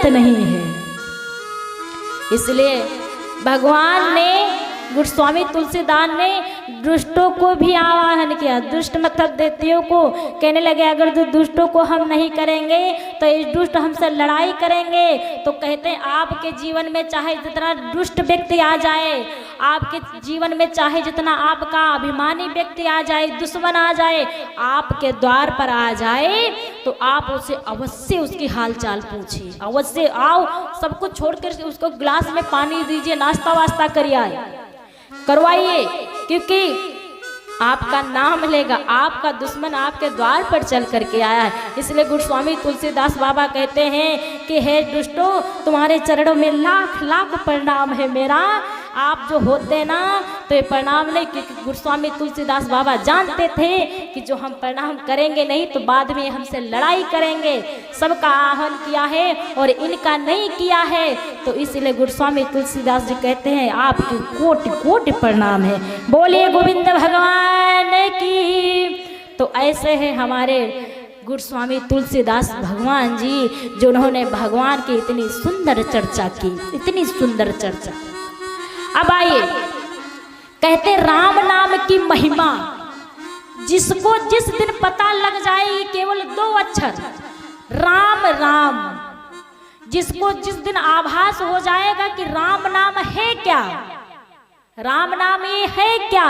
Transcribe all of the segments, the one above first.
अंत नहीं है। इसलिए भगवान ने, गोस्वामी तुलसीदास ने दुष्टों को भी आह्वान किया, दुष्ट मतलब दैत्यों को। कहने लगे अगर दुष्टों को हम नहीं करेंगे तो इस दुष्ट हमसे लड़ाई करेंगे। तो कहते हैं आपके जीवन में चाहे जितना दुष्ट व्यक्ति आ जाए, आपके जीवन में चाहे जितना आपका अभिमानी व्यक्ति आ जाए, दुश्मन आ जाए, आपके द्वार पर आ जाए, तो आप उसे अवश्य उसकी हाल चाल पूछिए। अवश्य आओ, सब कुछ छोड़कर उसको गिलास में पानी दीजिए, नाश्ता वास्ता करवाइए, क्योंकि आपका नाम लेगा। आपका दुश्मन आपके द्वार पर चल करके आया है। इसलिए गोस्वामी तुलसीदास बाबा कहते हैं कि हे दुष्टों, तुम्हारे चरणों में लाख लाख प्रणाम है मेरा। आप जो होते ना तो ये प्रणाम नहीं, क्योंकि गोस्वामी तुलसीदास बाबा जानते थे कि जो हम प्रणाम करेंगे नहीं तो बाद में हमसे लड़ाई करेंगे। सबका आह्वान किया है और इनका नहीं किया है, तो इसलिए गोस्वामी तुलसीदास जी कहते हैं आपकी कोटि कोटि प्रणाम है। बोलिए गोविंद भगवान की। तो ऐसे है हमारे गोस्वामी तुलसीदास भगवान जी, जिन्होंने भगवान की इतनी सुंदर चर्चा की, इतनी सुंदर चर्चा। अब आइए, कहते राम नाम की महिमा, जिसको जिस दिन पता लग जाएगी केवल 2 अक्षर राम राम, जिसको जिस दिन आभास हो जाएगा कि राम नाम है क्या, राम नाम ये है क्या,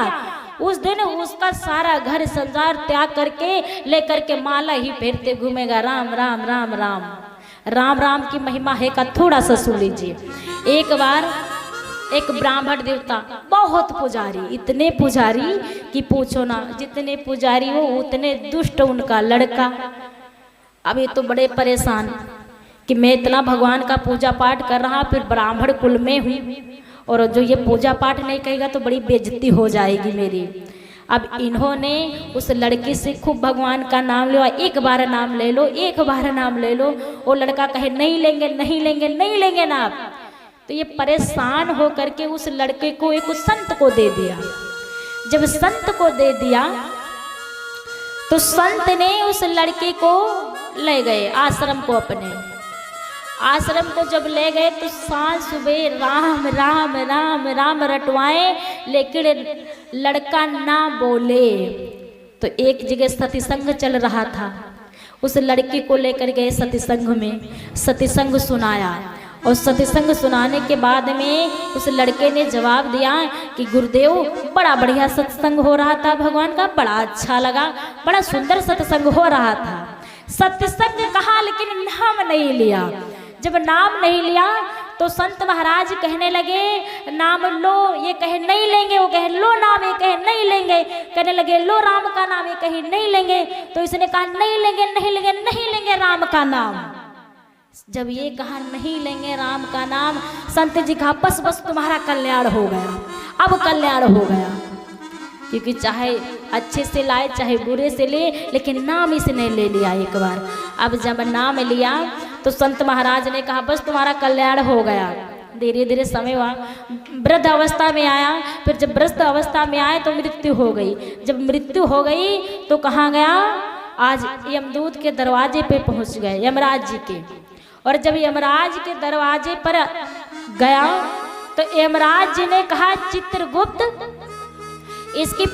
उस दिन उसका सारा घर संसार त्याग करके लेकर के माला ही फेरते घूमेगा। राम राम राम राम राम राम की महिमा है का थोड़ा सा सुन लीजिए। एक बार एक ब्राह्मण देवता, बहुत पुजारी, इतने पुजारी कि पूछो ना, जितने पुजारी हो उतने दुष्ट उनका लड़का। अब ये तो बड़े परेशान कि मैं इतना भगवान का पूजा पाठ कर रहा, फिर ब्राह्मण कुल में हूँ और जो ये पूजा पाठ नहीं कहेगा तो बड़ी बेइज्जती हो जाएगी मेरी। अब इन्होंने उस लड़के से खूब भगवान का नाम लिया, एक बार नाम ले लो, एक बार नाम ले लो। वो लड़का कहे नहीं लेंगे नहीं लेंगे नहीं लेंगे ना आप। तो ये परेशान हो करके उस लड़के को एक संत को दे दिया। जब संत को दे दिया तो संत ने उस लड़के को ले गए आश्रम को, अपने आश्रम को जब ले गए तो सांझ सुबह राम राम राम राम रटवाए, लेकिन लड़का ना बोले। तो एक जगह सत्संग चल रहा था, उस लड़के को लेकर गए सत्संग में, सत्संग सुनाया और सत्संग सुनाने के बाद में उस लड़के ने जवाब दिया कि गुरुदेव बड़ा बढ़िया सत्संग हो रहा था, भगवान का बड़ा अच्छा लगा, बड़ा सुंदर सत्संग हो रहा था। सत्संग कहा लेकिन नाम नहीं लिया। जब नाम नहीं लिया तो संत महाराज कहने लगे नाम लो, ये कहे नहीं लेंगे, वो कहे लो नाम, ये कहे नहीं लेंगे, कहने लगे लो राम का नाम, ये कहे नहीं लेंगे। तो इसने कहा नहीं लेंगे नहीं लेंगे नहीं लेंगे राम का नाम। जब ये कहा नहीं लेंगे राम का नाम, संत जी कहा बस बस तुम्हारा कल्याण हो गया, अब कल्याण हो गया। क्योंकि चाहे अच्छे से लाए चाहे बुरे से ले, लेकिन नाम इसने ले लिया एक बार। अब जब नाम लिया तो संत महाराज ने कहा बस तुम्हारा कल्याण हो गया। धीरे धीरे समय हुआ, वृद्ध अवस्था में आया। फिर जब वृद्ध अवस्था में आए तो मृत्यु हो गई। जब मृत्यु हो गई तो कहाँ गया, आज यमदूत के दरवाजे पे पहुँच गए, यमराज जी के। और जब यमराज के दरवाजे पर गया तो यमराज जी ने कहा चित्रगुप्त, इसकी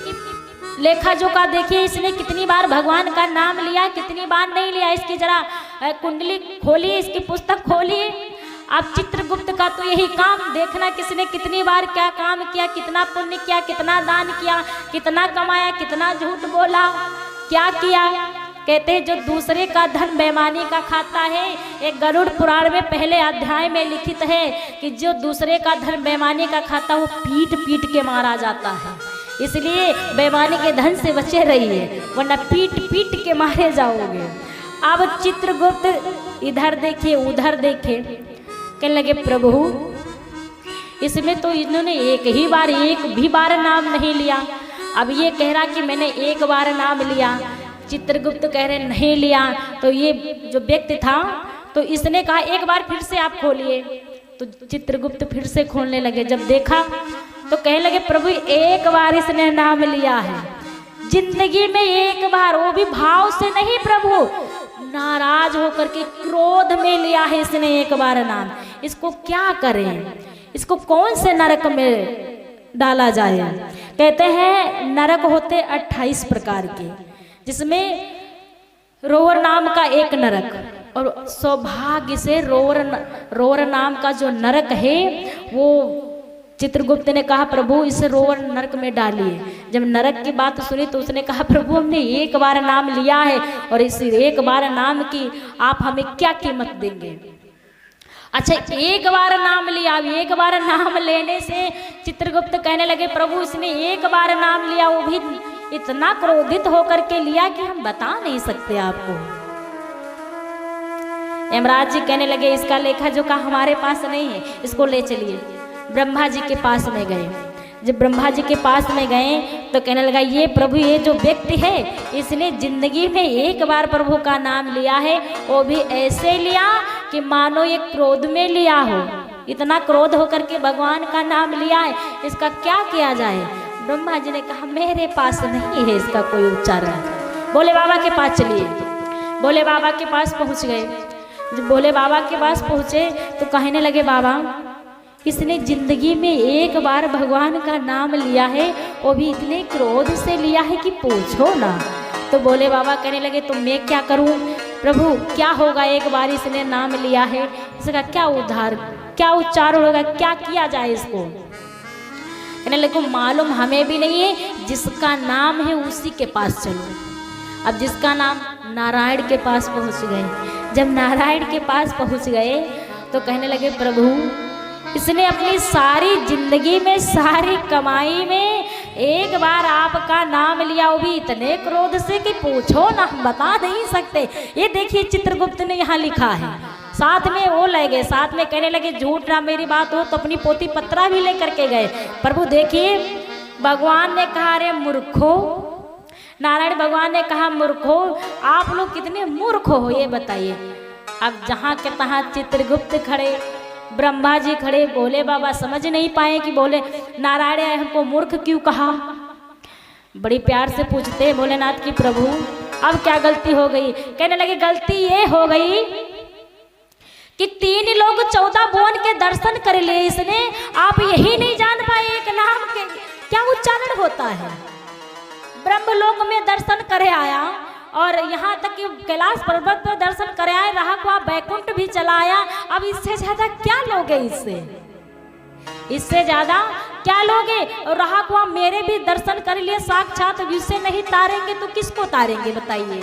लेखा जोखा देखिए, इसने कितनी बार भगवान का नाम लिया, कितनी बार नहीं लिया। इसकी जरा कुंडली खोलिए, इसकी पुस्तक खोलिए। अब चित्रगुप्त का तो यही काम देखना, किसने कितनी बार क्या काम किया, कितना पुण्य किया, कितना दान किया, कितना कमाया, कितना झूठ बोला, क्या किया। कहते हैं जो दूसरे का धन बेईमानी का खाता है, एक गरुड़ पुराण में पहले अध्याय में लिखित है कि जो दूसरे का धन बेईमानी का खाता वो पीट पीट के मारा जाता है। इसलिए बेईमानी के धन से बचे रहिए, वरना पीट पीट के मारे जाओगे। अब चित्रगुप्त इधर देखे उधर देखे, कहने लगे प्रभु इसमें तो इन्होंने एक भी बार नाम नहीं लिया। अब ये कह रहा कि मैंने एक बार नाम लिया, चित्रगुप्त कह रहे नहीं लिया। तो ये जो व्यक्ति था तो इसने कहा एक बार फिर से आप खोलिए। तो चित्रगुप्त फिर से खोलने लगे। जब देखा तो कहने लगे प्रभु एक बार इसने नाम लिया है, जिंदगी में एक बार, वो भी भाव से नहीं प्रभु, नाराज होकर के क्रोध में लिया है इसने एक बार नाम। इसको क्या करें, इसको कौन से नरक में डाला जाए। कहते हैं नरक होते 28 प्रकार के, जिसमें रोवर नाम का एक नरक, और सौभाग्य से रोवर नाम का जो नरक है वो चित्रगुप्त ने कहा प्रभु इसे रोवर नरक में डालिए। जब नरक की बात सुनी तो उसने कहा प्रभु हमने एक बार नाम लिया है और इस एक बार नाम की आप हमें क्या कीमत देंगे। अच्छा एक बार नाम लिया, एक बार नाम लेने से चित्रगुप्त कहने लगे प्रभु इसने एक बार नाम लिया, वो भी इतना क्रोधित होकर के लिया कि हम बता नहीं सकते आपको। यमराज जी कहने लगे इसका लेखा जोखा हमारे पास नहीं है, इसको ले चलिए। ब्रह्मा जी के पास में गए। जब ब्रह्मा जी के पास में गए तो कहने लगा ये प्रभु ये जो व्यक्ति है इसने जिंदगी में एक बार प्रभु का नाम लिया है, वो भी ऐसे लिया कि मानो ये क्रोध में लिया हो। इतना क्रोध होकर के भगवान का नाम लिया है, इसका क्या किया जाए। ब्रह्मा जी ने कहा मेरे पास नहीं है इसका कोई उच्चारण, भोले बाबा के पास चलिए। भोले बाबा के पास पहुंच गए। जब भोले बाबा के पास पहुंचे तो कहने लगे बाबा इसने जिंदगी में एक बार भगवान का नाम लिया है, वो भी इतने क्रोध से लिया है कि पूछो ना। तो भोले बाबा कहने लगे तो मैं क्या करूं प्रभु, क्या होगा एक बार इसने नाम लिया है, इसका क्या उच्चारण होगा, क्या किया जाए इसको। कहने लगे मालूम हमें भी नहीं है, जिसका नाम है उसी के पास चलो। अब जिसका नाम नारायण के पास पहुंच गए। जब नारायण के पास पहुंच गए तो कहने लगे प्रभु इसने अपनी सारी जिंदगी में सारी कमाई में एक बार आपका नाम लिया, वो भी इतने क्रोध से कि पूछो ना, हम बता नहीं सकते। ये देखिए चित्रगुप्त ने यहाँ लिखा है। साथ में वो ले गए, साथ में कहने लगे झूठ ना मेरी बात हो तो अपनी पोती पत्रा भी लेकर के गए। प्रभु देखिए भगवान ने कहा अरे मूर्खो, नारायण भगवान ने कहा मूर्खो आप लोग कितने मूर्ख हो ये बताइए। अब जहाँ के तहाँ चित्रगुप्त खड़े, ब्रह्मा जी खड़े, भोले बाबा समझ नहीं पाए कि बोले नारायण हमको मूर्ख क्यों कहा। बड़ी प्यार से पूछते हैं भोलेनाथ की प्रभु अब क्या गलती हो गई। कहने लगे गलती ये हो गई कि 3 लोग 14 भुवन के दर्शन कर लिए इसने, आप यही नहीं जान पाए एक नाम के क्या उच्चारण होता है। ब्रह्मलोक में दर्शन करे आया और यहाँ तक कि कैलाश पर्वत पर दर्शन करे आए, रहा को आप बैकुंठ भी चलाया। अब इससे ज्यादा क्या लोगे, इससे ज्यादा क्या लोगे। और रहा को आप मेरे भी दर्शन कर लिए साक्षात, जिससे नहीं तारेंगे तो किसको तारेंगे बताइए।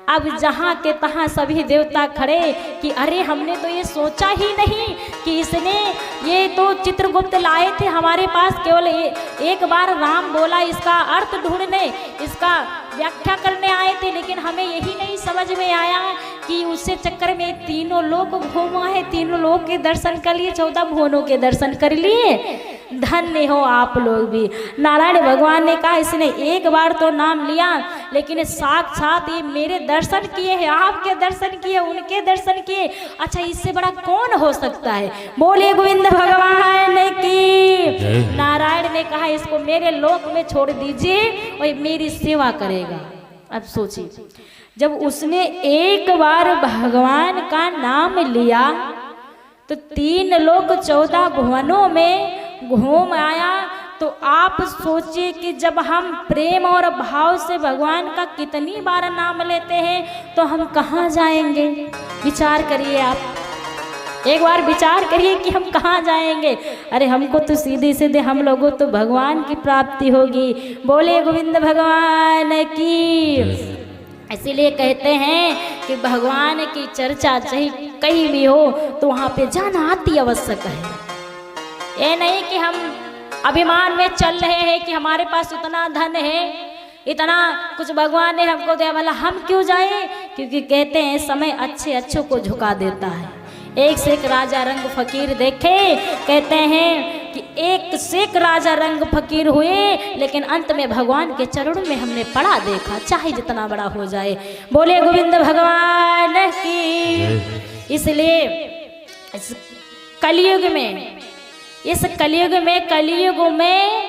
अब जहाँ के तहाँ सभी देवता खड़े कि अरे हमने तो ये सोचा ही नहीं कि इसने ये तो चित्रगुप्त लाए थे हमारे पास, केवल एक बार राम बोला इसका अर्थ ढूंढने, इसका व्याख्या करने आए थे, लेकिन हमें यही नहीं समझ में आया कि उससे चक्कर में 3 लोक घूमा है, 3 लोक के दर्शन कर लिए, 14 भुवनों के दर्शन कर लिए। धन्य हो आप लोग भी। नारायण भगवान ने कहा इसने एक बार तो नाम लिया, लेकिन साक्षात ये मेरे दर्शन किए हैं, आपके दर्शन किए, उनके दर्शन किए। अच्छा इससे बड़ा कौन हो सकता है। बोले गोविंद भगवान की। नारायण ने कहा इसको मेरे लोक में छोड़ दीजिए और मेरी सेवा करेगा। अब सोचिए जब उसने एक बार भगवान का नाम लिया तो 3 लोक 14 भुवनों में घूम आया। तो आप सोचिए कि जब हम प्रेम और भाव से भगवान का कितनी बार नाम लेते हैं तो हम कहाँ जाएंगे। विचार करिए आप, एक बार विचार करिए कि हम कहाँ जाएंगे। अरे हमको तो सीधे सीधे हम लोगों तो भगवान की प्राप्ति होगी। बोले गोविंद भगवान की। इसीलिए कहते हैं कि भगवान की चर्चा चाहे कहीं भी हो तो वहाँ पे जाना अति आवश्यक है। ये नहीं कि हम अभिमान में चल रहे हैं कि हमारे पास इतना धन है, इतना कुछ भगवान ने हमको दिया, वाला हम क्यों जाए। क्योंकि कहते हैं समय अच्छों को झुका देता है। एक से एक राजा रंग फकीर देखे, कहते हैं कि एक से एक राजा रंग फकीर हुए, लेकिन अंत में भगवान के चरणों में हमने पड़ा देखा, चाहे जितना बड़ा हो जाए। बोले गोविंद भगवान की। इसलिए इस कलयुग में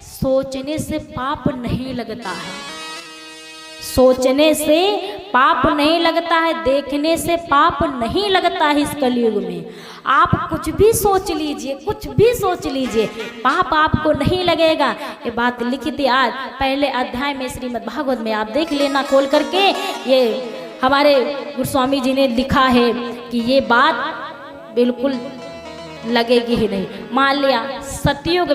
सोचने से पाप नहीं लगता है, सोचने से पाप नहीं लगता है, देखने से पाप नहीं लगता है। इस कलयुग में आप कुछ भी सोच लीजिए, कुछ भी सोच लीजिए, पाप आपको नहीं लगेगा। ये बात लिखी थी आज पहले अध्याय में श्रीमद् भागवत में, आप देख लेना खोल करके। ये हमारे गोस्वामी जी ने लिखा है कि ये बात बिल्कुल लगेगी ही नहीं। मान लिया सतयुग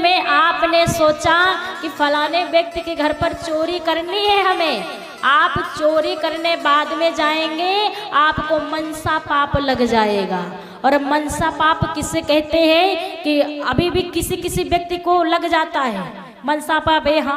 में आपने सोचा कि फलाने व्यक्ति के घर पर चोरी करनी है हमें, आप चोरी करने बाद में जाएंगे, आपको मनसा पाप लग जाएगा। और मनसा पाप किसे कहते हैं कि अभी भी किसी किसी व्यक्ति को लग जाता है मनसा पाप। हाँ